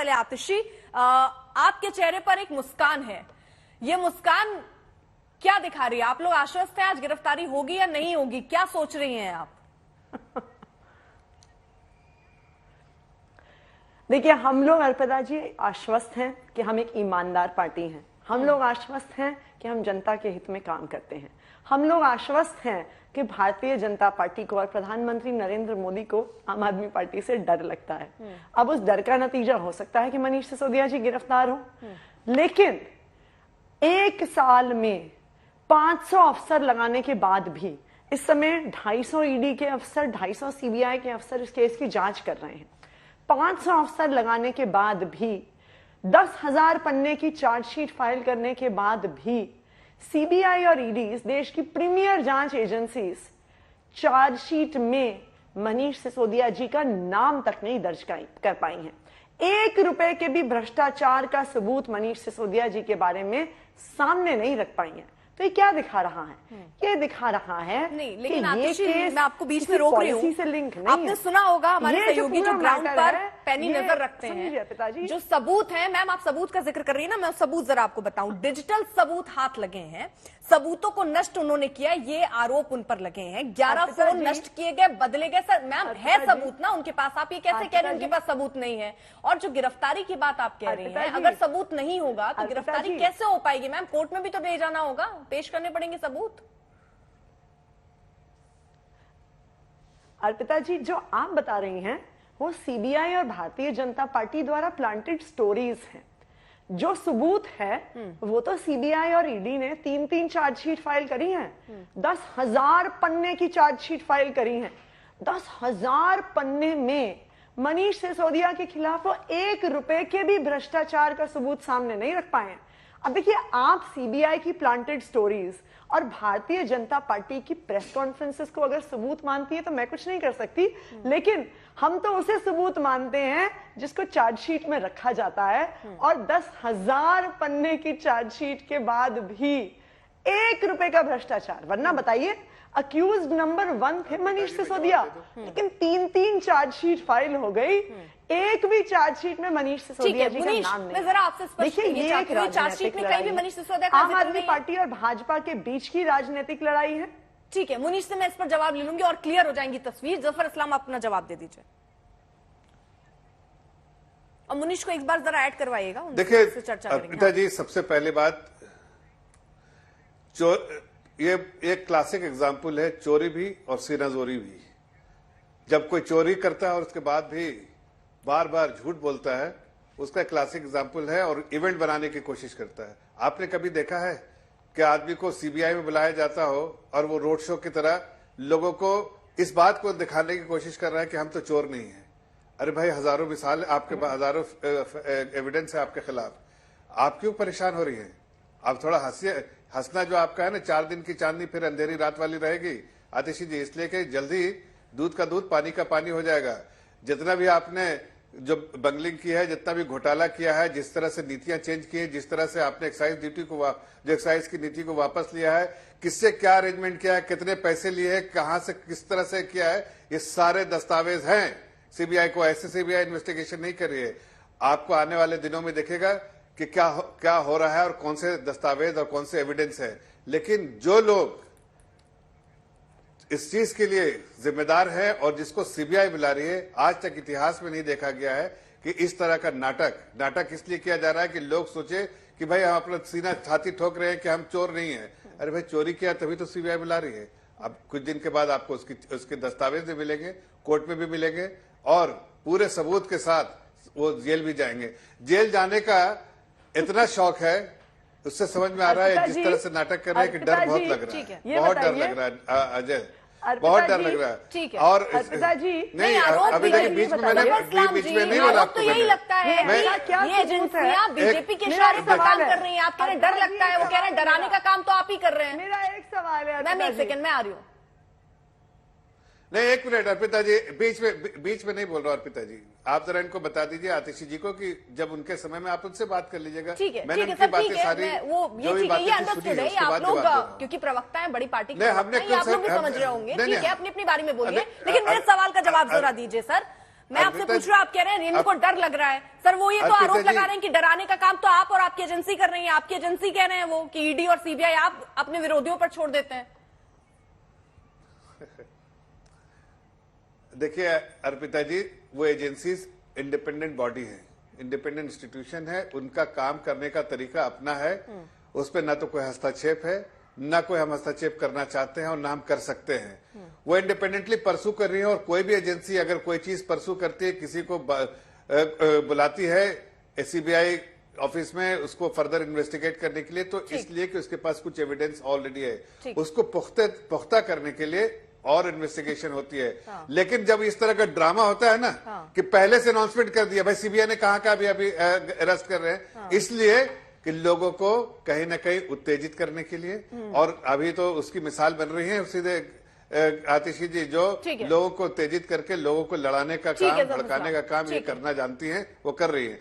पहले आतिशी, आपके चेहरे पर एक मुस्कान है, ये मुस्कान क्या दिखा रही है? आप लोग आश्वस्त हैं आज गिरफ्तारी होगी या नहीं होगी? क्या सोच रही हैं आप? देखिए, हम लोग अर्पिता जी आश्वस्त हैं कि हम एक ईमानदार पार्टी हैं। हम लोग आश्वस्त हैं कि हम जनता के हित में काम करते हैं। हम लोग आश्वस्त हैं कि भारतीय जनता पार्टी को और प्रधानमंत्री नरेंद्र मोदी को आम आदमी पार्टी से डर लगता है। अब उस डर का नतीजा हो सकता है कि मनीष सिसोदिया जी गिरफ्तार हो, लेकिन एक साल में 500 अफसर लगाने के बाद भी इस समय 250 ईडी के अफसर, 250 सीबीआई के अफसर इस केस की जांच कर रहे हैं। 500 अफसर लगाने के बाद भी, 10,000 पन्ने की चार्जशीट फाइल करने के बाद भी सीबीआई और ईडी, इस देश की प्रीमियर जांच एजेंसीज, चार्जशीट में मनीष सिसोदिया जी का नाम तक नहीं दर्ज कर पाई हैं। 1 रुपए के भी भ्रष्टाचार का सबूत मनीष सिसोदिया जी के बारे में सामने नहीं रख पाई हैं। तो ये क्या दिखा रहा है? ये दिखा रहा है नहीं, लेकिन आतिशी, मैं आपको बीच में रोक रही हूँ। से लिंक नहीं आपने सुना होगा हमारे सहयोगी जो ग्राउंड पर पैनी नजर रखते हैं, जो सबूत है, मैम आप सबूत का जिक्र कर रही है ना, मैं सबूत जरा आपको बताऊं। डिजिटल सबूत हाथ लगे हैं, सबूतों को नष्ट उन्होंने किया, ये आरोप उन पर लगे हैं। 11 फोन नष्ट किए गए, बदले गए। सर मैम, है सबूत ना उनके पास, आप ये कैसे कह रहे हैं उनके पास सबूत नहीं है? और जो गिरफ्तारी की बात आप कह रही हैं, अगर सबूत नहीं होगा तो गिरफ्तारी कैसे हो पाएगी? मैम, कोर्ट में भी तो ले जाना होगा, पेश करने पड़ेंगे सबूत। अर्पिता जी, जो आप बता रही हैं वो सीबीआई और भारतीय जनता पार्टी द्वारा प्लांटेड स्टोरीज हैं। जो सबूत है वो तो सीबीआई और ईडी ने 3-3 चार्जशीट फाइल करी हैं। 10,000 पन्ने की चार्जशीट फाइल करी हैं। 10,000 पन्ने में मनीष सिसोदिया के खिलाफ वो 1 रुपए के भी भ्रष्टाचार का सबूत सामने नहीं रख पाए हैं। अब देखिए, आप सीबीआई की प्लांटेड स्टोरीज और भारतीय जनता पार्टी की प्रेस कॉन्फ्रेंसेस को अगर सबूत मानती है तो मैं कुछ नहीं कर सकती, लेकिन हम तो उसे सबूत मानते हैं जिसको चार्जशीट में रखा जाता है। और 10,000 पन्ने की चार्जशीट के बाद भी 1 रुपए का भ्रष्टाचार, वरना बताइए, अक्यूज्ड नंबर 1 थे मनीष सिसोदिया, लेकिन 3-3 चार्जशीट फाइल हो गई, एक भी चार्जशीट में मनीष सिसोदिया जी का नाम नहीं। जरा आपसे देखिए, ये एक चार्जशीट में कहीं भी मनीष सिसोदिया का आम आदमी पार्टी और भाजपा के बीच की राजनीतिक लड़ाई है। ठीक है, मुनीष से मैं इस पर जवाब ले लूंगी और क्लियर हो जाएंगी तस्वीर। जफर इस्लाम, अपना जवाब दे दीजिए और मुनीष को एक बार जरा ऐड करवाइएगा। देखिए अर्पिता जी, सबसे पहली बात, ये एक क्लासिक एग्जाम्पल है, चोरी भी और सीनाजोरी भी। जब कोई चोरी करता है और उसके बाद भी बार बार झूठ बोलता है, उसका क्लासिक एग्जाम्पल है और इवेंट बनाने की कोशिश करता है। आपने कभी देखा है कि आदमी को सीबीआई में बुलाया जाता हो और वो रोड शो की तरह लोगों को इस बात को दिखाने की कोशिश कर रहा है कि हम तो चोर नहीं है? अरे भाई, हजारों मिसाल आपके पास, हजारों एविडेंस है आपके खिलाफ, आप क्यों परेशान हो रही हैं? आप थोड़ा हंसिए। हंसना जो आपका है ना, 4 दिन की चांदनी फिर अंधेरी रात वाली रहेगी आतिशी जी, इसलिए कि जल्दी दूध का दूध पानी का पानी हो जाएगा। जितना भी आपने जो बंगलिंग की है, जितना भी घोटाला किया है, जिस तरह से नीतियां चेंज की है, जिस तरह से आपने एक्साइज ड्यूटी को, जो एक्साइज की नीति को वापस लिया है, किससे क्या अरेंजमेंट किया है, कितने पैसे लिए हैं, कहां से किस तरह से किया है, ये सारे दस्तावेज हैं। सीबीआई को ऐसे सीबीआई इन्वेस्टिगेशन नहीं कर रही है। आपको आने वाले दिनों में दिखेगा कि क्या हो रहा है और कौन से दस्तावेज और कौन से एविडेंस है। लेकिन जो लोग इस चीज के लिए जिम्मेदार है और जिसको सीबीआई बुला रही है, आज तक इतिहास में नहीं देखा गया है कि इस तरह का नाटक इसलिए किया जा रहा है कि लोग सोचे कि भाई हम अपना सीना छाती ठोक रहे हैं कि हम चोर नहीं है। अरे भाई, चोरी किया तभी तो सीबीआई बुला रही है। अब कुछ दिन के बाद आपको उसके दस्तावेज भी मिलेंगे, कोर्ट में भी मिलेंगे और पूरे सबूत के साथ वो जेल भी जाएंगे। जेल जाने का इतना शौक है, उससे समझ में आ रहा है जिस तरह से नाटक कर रहे हैं कि डर बहुत लग रहा है, बहुत डर लग रहा है अजय, बहुत डर लग रहा है। और नहीं, अभी देखिए, बीच में नहीं बोला आपको। तो यही लगता है ये एजेंसियां बीजेपी के इशारे पर काम कर रही हैं। आप कह रहे हैं डर लगता है, वो कह रहे हैं डराने का काम तो आप ही कर रहे हैं। मेरा एक सवाल है, मैम 1 सेकंड में आ रही हूँ। नहीं, 1 मिनट अर्पिता जी, बीच में नहीं बोल रहा अर्पिता जी, आप जरा इनको बता दीजिए आतिशी जी को कि जब उनके समय में आप उनसे बात कर लीजिएगा। ठीक है, मैंने ठीक है उनकी सर, बातें ठीक है, सारी वो ये ठीक है, ये अंडरस्टूड है। आप लोग क्योंकि प्रवक्ता है, बड़ी पार्टी के, आप लोग भी समझ रहे होंगे। ठीक है, अपनी अपनी बारी में बोलिए, लेकिन मेरे सवाल का जवाब जरा दीजिए सर। मैं आपसे पूछ रहा हूँ, आप कह रहे हैं इनको डर लग रहा है। सर वो ये तो आरोप लगा रहे हैं कि डराने का काम तो आप और आपकी एजेंसी कर रही है। आपकी एजेंसी कह रहे हैं वो कि ईडी और सीबीआई आप अपने विरोधियों पर छोड़ देते हैं। देखिए अर्पिता जी, वो एजेंसीज इंडिपेंडेंट बॉडी है, इंडिपेंडेंट इंस्टीट्यूशन है, उनका काम करने का तरीका अपना है, उस पर ना तो कोई हस्तक्षेप है, ना कोई हम हस्तक्षेप करना चाहते हैं और ना हम कर सकते हैं। वो इंडिपेंडेंटली परसू कर रही है और कोई भी एजेंसी अगर कोई चीज परसू करती है, किसी को बुलाती है सीबीआई ऑफिस में उसको फर्दर इन्वेस्टिगेट करने के लिए, तो इसलिए कि उसके पास कुछ एविडेंस ऑलरेडी है, उसको पुख्ता करने के लिए और इन्वेस्टिगेशन होती है। लेकिन जब इस तरह का ड्रामा होता है ना कि पहले से अनाउंसमेंट कर दिया, भाई सीबीआई ने कहा का अभी अरेस्ट कर रहे हैं, इसलिए कि लोगों को कहीं ना कहीं उत्तेजित करने के लिए, और अभी तो उसकी मिसाल बन रही है सीधे आतिशी जी, जो लोगों को उत्तेजित करके लोगों को लड़ाने का काम, भड़काने का काम ये करना जानती हैं, वो कर रही है।